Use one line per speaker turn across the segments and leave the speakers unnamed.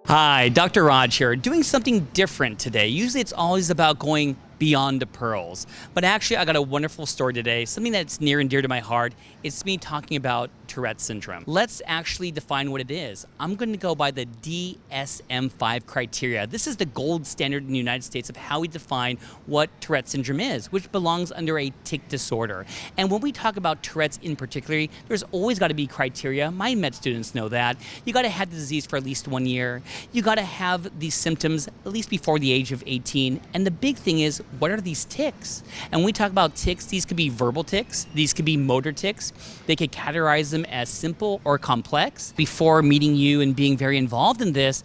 Hi, Dr. Raj here, doing something different today. Usually it's always about going beyond the pearls. But actually, I got a wonderful story today, something that's near and dear to my heart. It's me talking about Tourette syndrome. Let's actually define what it is. I'm going to go by the DSM-5 criteria. This is the gold standard in the United States of how we define what Tourette syndrome is, which belongs under a tic disorder. And when we talk about Tourette's in particular, there's always got to be criteria. My med students know that. You got to have the disease for at least 1 year. You got to have these symptoms at least before the age of 18. And the big thing is, what are these tics? And when we talk about tics, these could be verbal tics, these could be motor tics. They could categorize them as simple or complex. Before meeting you and being very involved in this,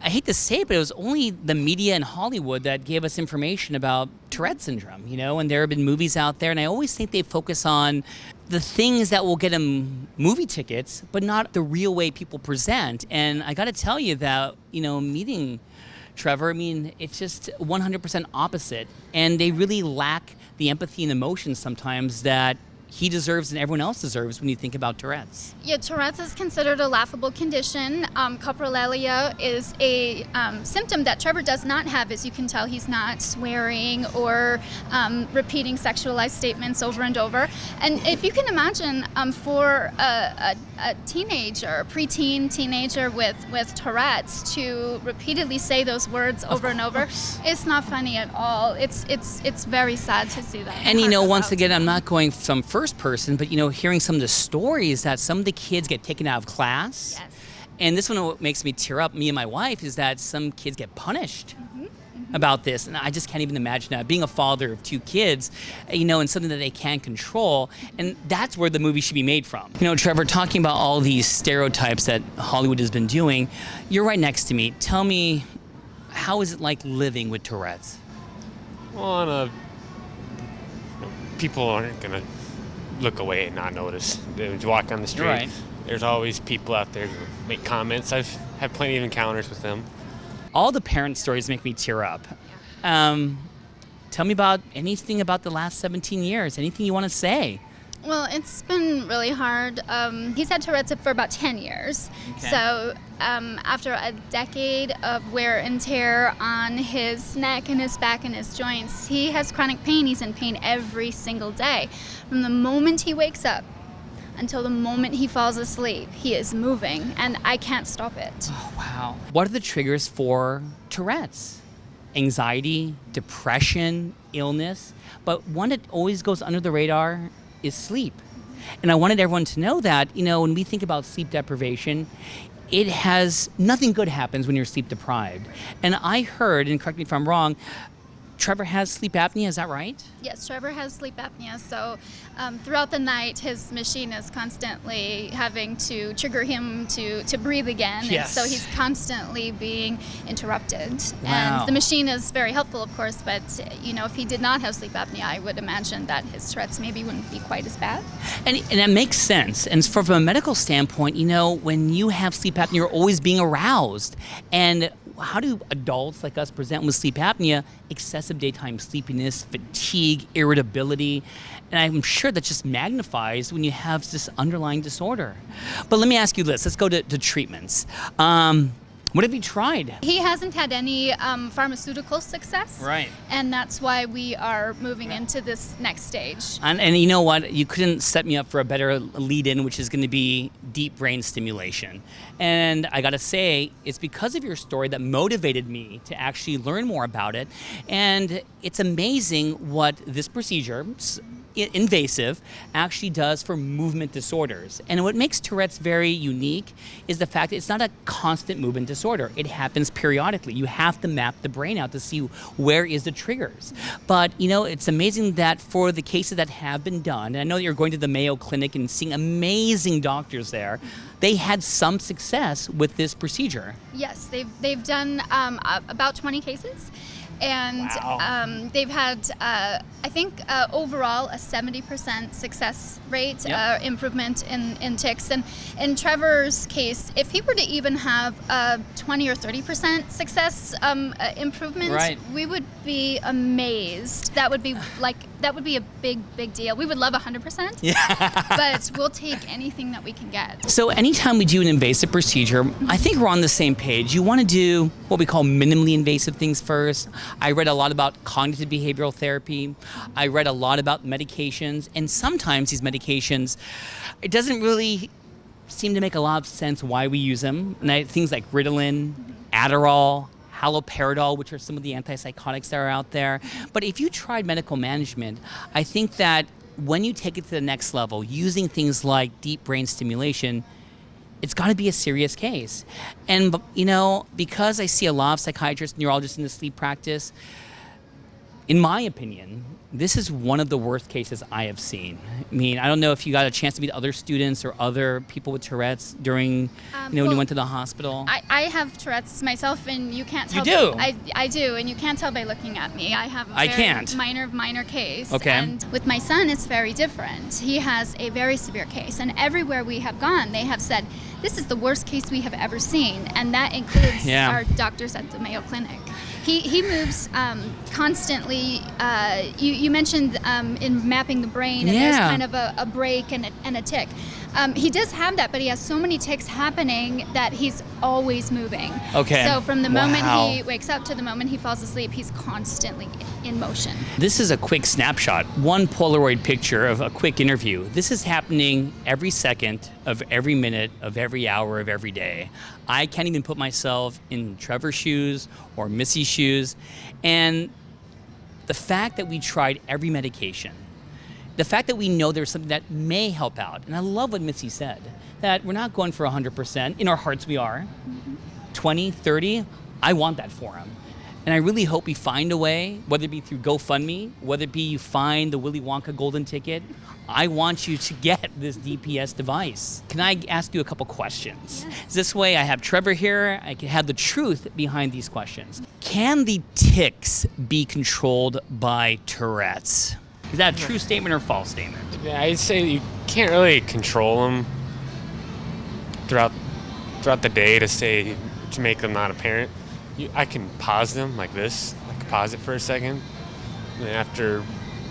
I hate to say it, but it was only the media in Hollywood that gave us information about Tourette syndrome, and there have been movies out there, and I always think they focus on the things that will get them movie tickets, but not the real way people present. And I gotta tell you that, meeting Trevor, it's just 100% opposite. And they really lack the empathy and emotion sometimes that he deserves and everyone else deserves when you think about Tourette's.
Yeah, Tourette's is considered a laughable condition. Coprolalia is a symptom that Trevor does not have. As you can tell, he's not swearing or repeating sexualized statements over and over. And if you can imagine, for a teenager, preteen teenager with Tourette's to repeatedly say those words over and over, it's not funny at all. It's very sad to see that.
And once again, I'm not going from first person, but hearing some of the stories that some of the kids get taken out of class.
Yes.
And this one, what makes me tear up, me and my wife, is that some kids get punished about this. And I just can't even imagine that. Being a father of 2 kids, and something that they can't control. And that's where the movie should be made from. Trevor, talking about all these stereotypes that Hollywood has been doing, you're right next to me. Tell me, how is it like living with Tourette's?
Well, people aren't going to look away and not notice. They would walk down the street.
Right.
There's always people out there who make comments. I've had plenty of encounters with them.
All the parent stories make me tear up. Tell me about anything about the last 17 years, anything you want to say.
Well, it's been really hard. He's had Tourette's for about 10 years.
Okay.
So after a decade of wear and tear on his neck and his back and his joints, he has chronic pain. He's in pain every single day. From the moment he wakes up until the moment he falls asleep, he is moving, and I can't stop it.
Oh, wow. What are the triggers for Tourette's? Anxiety, depression, illness, but one that always goes under the radar is sleep. And I wanted everyone to know that, when we think about sleep deprivation, nothing good happens when you're sleep deprived. And I heard, and correct me if I'm wrong, Trevor has sleep apnea, is that right?
Yes, Trevor has sleep apnea, so throughout the night his machine is constantly having to trigger him to breathe again.
Yes.
And so he's constantly being interrupted.
Wow.
And the machine is very helpful, of course, but if he did not have sleep apnea, I would imagine that his Tourette's maybe wouldn't be quite as bad.
And that makes sense. And from a medical standpoint, when you have sleep apnea, you're always being aroused. And how do adults like us present with sleep apnea? Excessive daytime sleepiness, fatigue, irritability, and I'm sure that just magnifies when you have this underlying disorder. But let me ask you this. Let's go to treatments. What have you tried?
He hasn't had any pharmaceutical success.
Right.
And that's why we are moving into this next stage.
And you know what? You couldn't set me up for a better lead-in, which is going to be deep brain stimulation. And I got to say, it's because of your story that motivated me to actually learn more about it. And it's amazing what this procedure, invasive, actually does for movement disorders. And what makes Tourette's very unique is the fact that it's not a constant movement disorder. It happens periodically. You have to map the brain out to see where is the triggers. But it's amazing that for the cases that have been done, and I know that you're going to the Mayo Clinic and seeing amazing doctors there, they had some success with this procedure.
Yes, they've done about 20 cases. And
Wow.
They've had, I think, overall a 70% success rate,
Yep.
improvement in tics. And in Trevor's case, if he were to even have a 20 or 30% success improvement,
Right.
we would be amazed. That would be like that would be a big deal. We would love 100%, but we'll take anything that we can get.
So anytime we do an invasive procedure, I think we're on the same page. You want to do what we call minimally invasive things first. I read a lot about cognitive behavioral therapy. I read a lot about medications, and sometimes these medications, it doesn't really seem to make a lot of sense why we use them. And things like Ritalin, Adderall, haloperidol, which are some of the antipsychotics that are out there. But if you tried medical management, I think that when you take it to the next level, using things like deep brain stimulation, it's got to be a serious case. And, you know, because I see a lot of psychiatrists, neurologists in the sleep practice, in my opinion, this is one of the worst cases I have seen. I mean, I don't know if you got a chance to meet other students or other people with Tourette's during, when you went to the hospital.
I have Tourette's myself, and you can't tell.
You do?
I do, and you can't tell by looking at me. I have a minor case.
Okay.
And with my son, it's very different. He has a very severe case, and everywhere we have gone, they have said, this is the worst case we have ever seen, and that includes our doctors at the Mayo Clinic. He moves constantly. You mentioned in mapping the brain, and there's kind of a break and a tic. He does have that, but he has so many tics happening that he's always moving.
Okay.
So from the moment he wakes up to the moment he falls asleep, he's constantly in motion.
This is a quick snapshot, one Polaroid picture of a quick interview. This is happening every second of every minute of every hour of every day. I can't even put myself in Trevor's shoes or Missy's shoes. And the fact that we tried every medication, the fact that we know there's something that may help out, and I love what Missy said, that we're not going for 100%. In our hearts we are. 20, 30, I want that for him. And I really hope we find a way, whether it be through GoFundMe, whether it be you find the Willy Wonka golden ticket, I want you to get this DPS device. Can I ask you a couple questions?
Yes.
This way I have Trevor here, I can have the truth behind these questions. Can the tics be controlled by Tourette's? Is that a true statement or false statement?
Yeah, I'd say you can't really control them throughout the day to make them not apparent. I can pause them like this. I can pause it for a second, and then after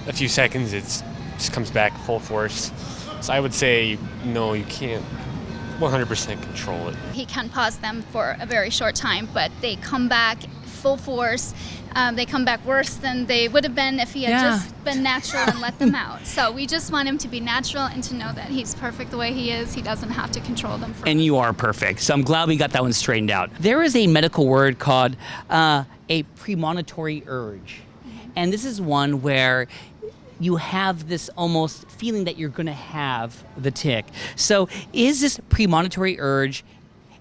a few seconds, it just comes back full force. So I would say no, you can't 100% control it.
He can pause them for a very short time, but they come back full force. They come back worse than they would have been if he had just been natural and let them out. So we just want him to be natural and to know that he's perfect the way he is. He doesn't have to control them.
And you are perfect. So I'm glad we got that one straightened out. There is a medical word called a premonitory urge. And this is one where you have this almost feeling that you're going to have the tic. So is this premonitory urge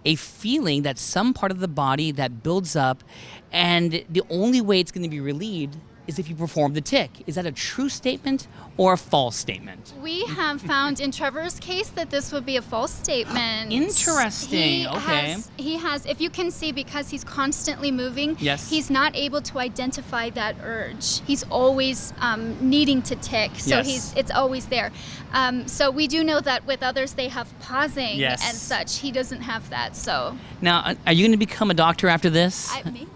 a feeling that some part of the body that builds up, and the only way it's going to be relieved is if you perform the tic? Is that a true statement or a false statement?
We have found in Trevor's case that this would be a false statement.
Interesting.
He has, if you can see, because he's constantly moving, he's not able to identify that urge. He's always needing to tic, so it's always there. So we do know that with others they have pausing and such. He doesn't have that. So
now, are you going to become a doctor after this?
Maybe.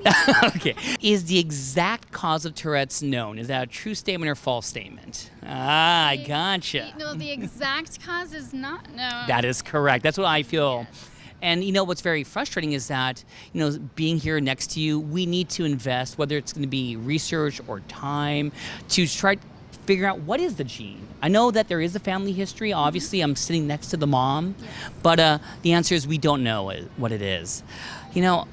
Okay. Is the exact cause of Tourette's known? Is that a true statement or false statement? I gotcha.
No, the exact cause is not known.
That is correct. That's what I feel. And you know what's very frustrating is that, you know, being here next to you, we need to invest, whether it's going to be research or time, to try to figure out what is the gene. I know that there is a family history. Obviously, I'm sitting next to the mom, but the answer is we don't know what it is. You know,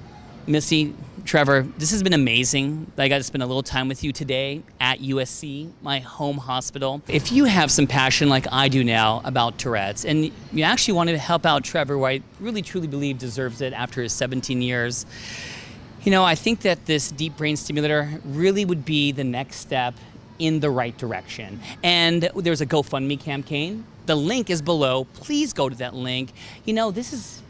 Missy, Trevor, this has been amazing. I got to spend a little time with you today at USC, my home hospital. If you have some passion like I do now about Tourette's, and you actually wanted to help out Trevor, who I really truly believe deserves it after his 17 years, you know, I think that this deep brain stimulator really would be the next step in the right direction. And there's a GoFundMe campaign. The link is below. Please go to that link. You know, this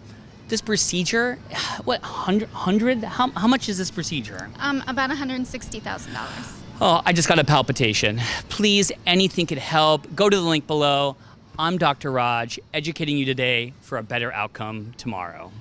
procedure, what, 100? How much is this procedure?
About $160,000.
Oh, I just got a palpitation. Please, anything could help. Go to the link below. I'm Dr. Raj, educating you today for a better outcome tomorrow.